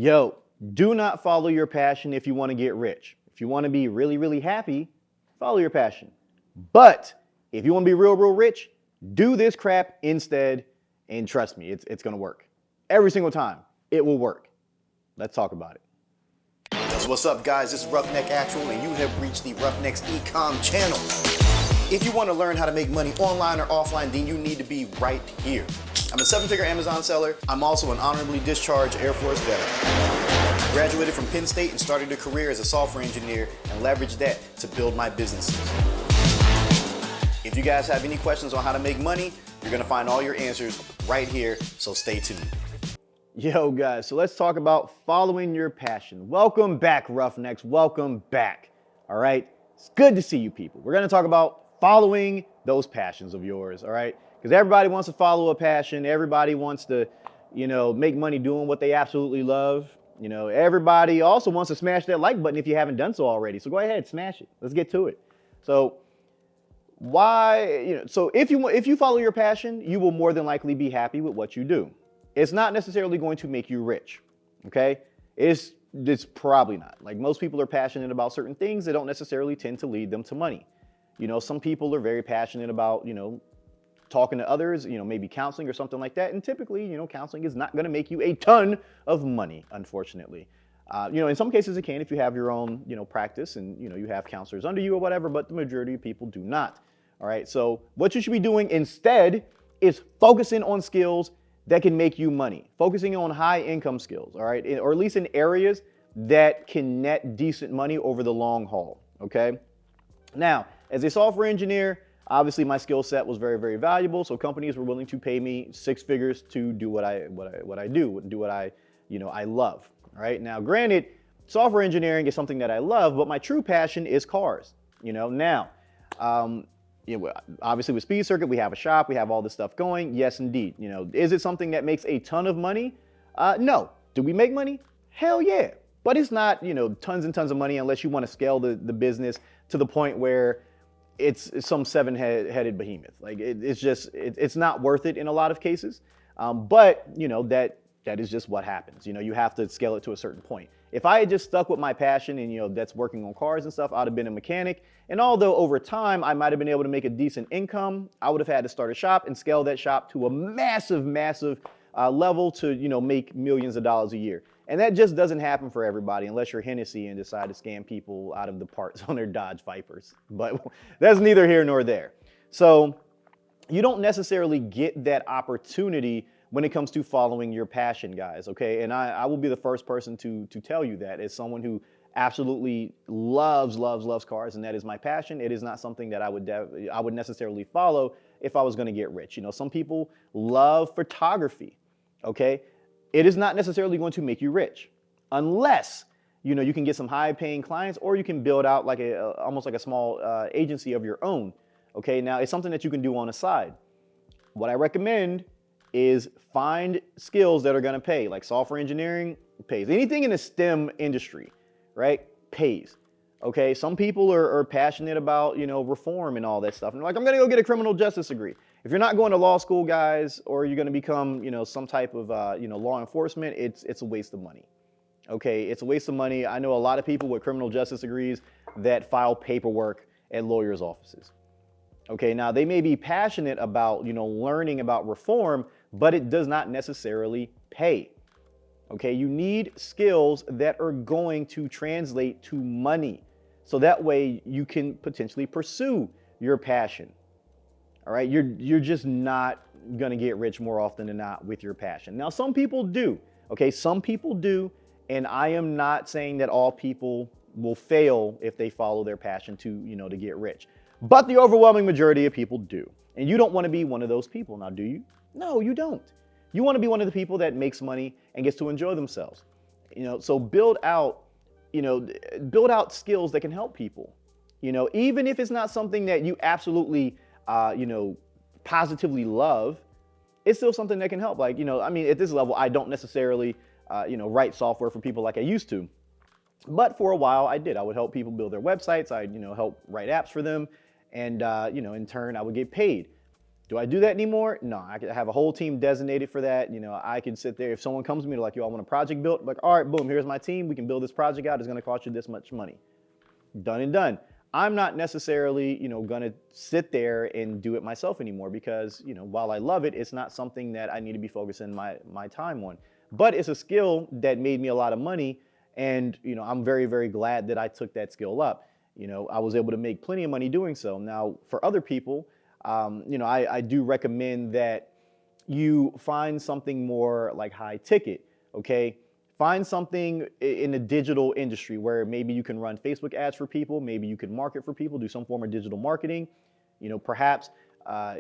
Yo, do not follow your passion if you want to get rich. If you want to be really, really happy, follow your passion. But if you want to be real, real rich, do this crap instead, and trust me, it's going to work. Every single time, it will work. Let's talk about it. What's up, guys? This is 𝗏𝗏𝗥𝗘𝗦, and you have reached the Roughneck's Ecom channel. If you want to learn how to make money online or offline, then you need to be right here. I'm a 7-figure Amazon seller. I'm also an honorably discharged Air Force veteran. Graduated from Penn State and started a career as a software engineer and leveraged that to build my businesses. If you guys have any questions on how to make money, you're going to find all your answers right here, so stay tuned. Yo, guys, so let's talk about following your passion. Welcome back, Roughnecks. Welcome back. All right? It's good to see you people. We're going to talk about following those passions of yours, all right? Because everybody wants to follow a passion. Everybody wants to, make money doing what they absolutely love. Everybody also wants to smash that like button if you haven't done so already. So go ahead, smash it. Let's get to it. So if you follow your passion, you will more than likely be happy with what you do. It's not necessarily going to make you rich, okay? It's probably not. Like, most people are passionate about certain things that don't necessarily tend to lead them to money. Some people are very passionate about, talking to others, maybe counseling or something like that. And typically, counseling is not going to make you a ton of money, unfortunately. In some cases it can if you have your own, practice and, you have counselors under you or whatever, but the majority of people do not. All right. So what you should be doing instead is focusing on skills that can make you money, focusing on high income skills. All right. Or at least in areas that can net decent money over the long haul. Okay. Now, as a software engineer, obviously my skill set was very, very valuable. So companies were willing to pay me 6 figures to do what I love. All right. Now, granted, software engineering is something that I love, but my true passion is cars. Obviously with Speed Circuit, we have a shop, we have all this stuff going. Yes, indeed. Is it something that makes a ton of money? No. Do we make money? Hell yeah. But it's not, tons and tons of money unless you want to scale the business to the point where it's some seven-headed behemoth. Like it's not worth it in a lot of cases. But that is just what happens. You have to scale it to a certain point. If I had just stuck with my passion and, that's working on cars and stuff, I'd have been a mechanic. And although over time I might have been able to make a decent income, I would have had to start a shop and scale that shop to a massive, massive level to, make millions of dollars a year. And that just doesn't happen for everybody unless you're Hennessy and decide to scam people out of the parts on their Dodge Vipers. But that's neither here nor there. So you don't necessarily get that opportunity when it comes to following your passion, guys, okay? And I will be the first person to tell you that as someone who absolutely loves cars, and that is my passion. It is not something that I would necessarily follow if I was gonna get rich. Some people love photography, okay? It is not necessarily going to make you rich unless, you can get some high paying clients, or you can build out like almost like a small agency of your own, okay? Now, it's something that you can do on the side. What I recommend is find skills that are going to pay, like software engineering pays. Anything in the STEM industry, right, pays. Okay, some people are passionate about, reform and all that stuff. And they're like, I'm going to go get a criminal justice degree. If you're not going to law school, guys, or you're going to become, some type of, law enforcement, it's a waste of money. Okay, it's a waste of money. I know a lot of people with criminal justice degrees that file paperwork at lawyers' offices. Okay, now they may be passionate about, learning about reform, but it does not necessarily pay. Okay, you need skills that are going to translate to money. So that way you can potentially pursue your passion. All right, you're just not gonna get rich more often than not with your passion. Now, some people do, okay? Some people do, and I am not saying that all people will fail if they follow their passion to get rich. But the overwhelming majority of people do. And you don't want to be one of those people. Now, do you? No, you don't. You want to be one of the people that makes money and gets to enjoy themselves. So build out skills that can help people. Even if it's not something that you absolutely, positively love, it's still something that can help. Like, at this level, I don't necessarily, write software for people like I used to. But for a while I did. I would help people build their websites. I'd, help write apps for them. And, in turn, I would get paid. Do I do that anymore? No, I have a whole team designated for that. You know, I can sit there. If someone comes to me, they're like, yo, I want a project built. I'm like, all right, boom, here's my team. We can build this project out. It's going to cost you this much money. Done and done. I'm not necessarily, you know, going to sit there and do it myself anymore because, you know, while I love it, it's not something that I need to be focusing my time on. But it's a skill that made me a lot of money. And, you know, I'm very, very glad that I took that skill up. You know, I was able to make plenty of money doing so. Now, for other people, you know, I do recommend that you find something more like high ticket, okay? Find something in the digital industry where maybe you can run Facebook ads for people, maybe you can market for people, do some form of digital marketing, you know, perhaps,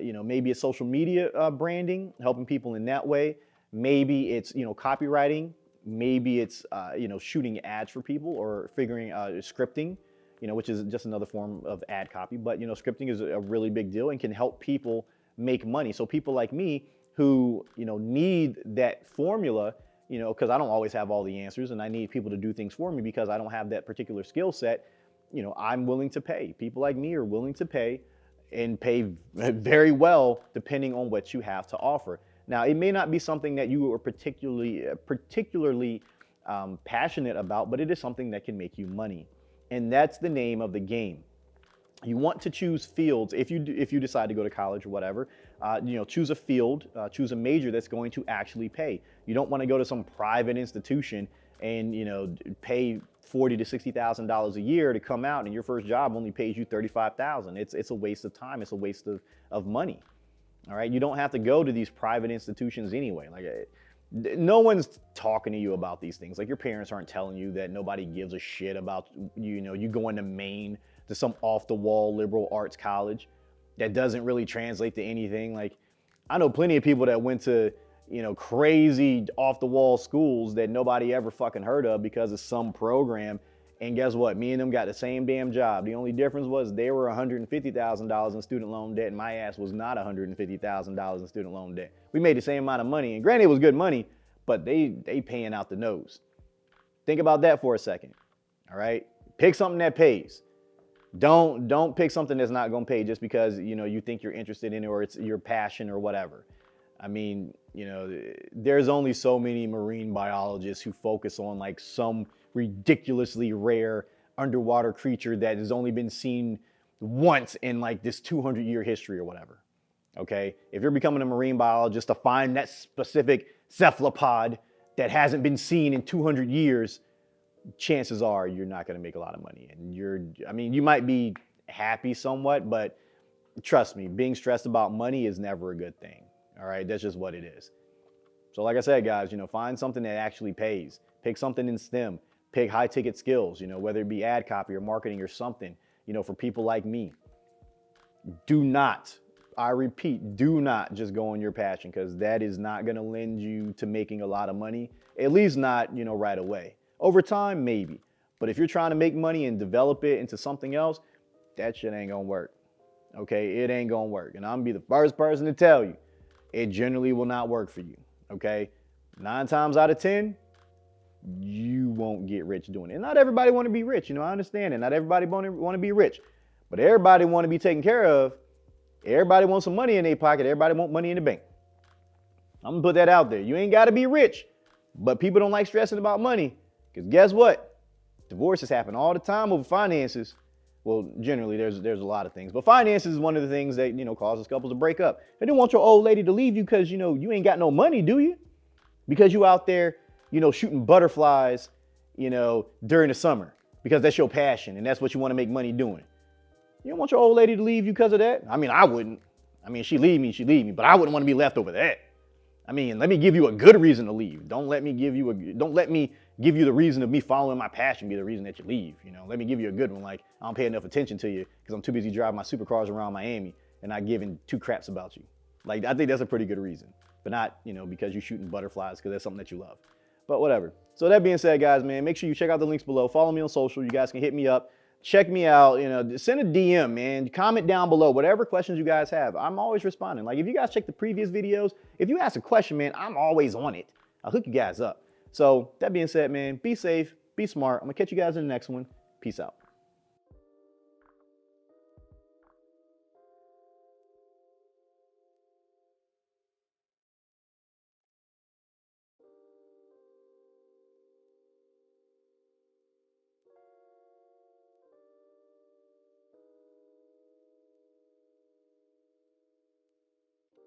you know, maybe it's social media branding, helping people in that way. Maybe it's, you know, copywriting, maybe it's, you know, shooting ads for people or figuring scripting, you know, which is just another form of ad copy. But, you know, scripting is a really big deal and can help people make money. So people like me who, you know, need that formula, you know, because I don't always have all the answers and I need people to do things for me because I don't have that particular skill set, you know, I'm willing to pay. People like me are willing to pay and pay very well depending on what you have to offer. Now, it may not be something that you are particularly passionate about, but it is something that can make you money. And that's the name of the game. You want to choose fields if you decide to go to college or whatever. You know, choose a field, choose a major that's going to actually pay. You don't want to go to some private institution and, you know, pay $40,000 to $60,000 a year to come out and your first job only pays you $35,000. It's a waste of time. It's a waste of money. All right, you don't have to go to these private institutions anyway. Like, no one's talking to you about these things. Like, your parents aren't telling you that nobody gives a shit about, you know, you going to Maine to some off-the-wall liberal arts college that doesn't really translate to anything. Like, I know plenty of people that went to, you know, crazy off-the-wall schools that nobody ever fucking heard of because of some program. And guess what? Me and them got the same damn job. The only difference was they were $150,000 in student loan debt and my ass was not $150,000 in student loan debt. We made the same amount of money, and granted it was good money, but they paying out the nose. Think about that for a second, all right? Pick something that pays. Don't pick something that's not gonna pay just because, you know, you think you're interested in it or it's your passion or whatever. I mean, you know, there's only so many marine biologists who focus on like some ridiculously rare underwater creature that has only been seen once in like this 200-year history or whatever. Okay, if you're becoming a marine biologist to find that specific cephalopod that hasn't been seen in 200 years, chances are you're not going to make a lot of money. And I mean, you might be happy somewhat, but trust me, being stressed about money is never a good thing. All right, that's just what it is. So like I said, guys, you know, find something that actually pays. Pick something in STEM. Pick high ticket skills, you know, whether it be ad copy or marketing or something, you know, for people like me. Do not, I repeat, do not just go on your passion because that is not going to lend you to making a lot of money, at least not, you know, right away. Over time, maybe. But if you're trying to make money and develop it into something else, that shit ain't going to work. Okay, it ain't going to work. And I'm going to be the first person to tell you, it generally will not work for you. Okay, 9 times out of 10, you won't get rich doing it. And not everybody want to be rich, you know, I understand it. Not everybody want to be rich, but everybody want to be taken care of. Everybody wants some money in their pocket. Everybody want money in the bank. I'm gonna put that out there. You ain't got to be rich, but people don't like stressing about money because guess what? Divorces happen all the time over finances. Well, generally there's a lot of things, but finances is one of the things that, you know, causes couples to break up. They don't want your old lady to leave you because, you know, you ain't got no money, do you? Because you out there, you know, shooting butterflies, you know, during the summer because that's your passion and that's what you want to make money doing. You don't want your old lady to leave you because of that? I mean, I wouldn't. I mean, she leave me, but I wouldn't want to be left over that. I mean, let me give you a good reason to leave. Don't let me give you the reason of me following my passion be the reason that you leave. You know, let me give you a good one. Like, I don't pay enough attention to you because I'm too busy driving my supercars around Miami and not giving 2 craps about you. Like, I think that's a pretty good reason, but not, you know, because you're shooting butterflies because that's something that you love. But whatever. So that being said, guys, man, make sure you check out the links below. Follow me on social. You guys can hit me up. Check me out. You know, send a DM, man. Comment down below. Whatever questions you guys have. I'm always responding. Like, if you guys check the previous videos, if you ask a question, man, I'm always on it. I'll hook you guys up. So that being said, man, be safe, be smart. I'm going to catch you guys in the next one. Peace out.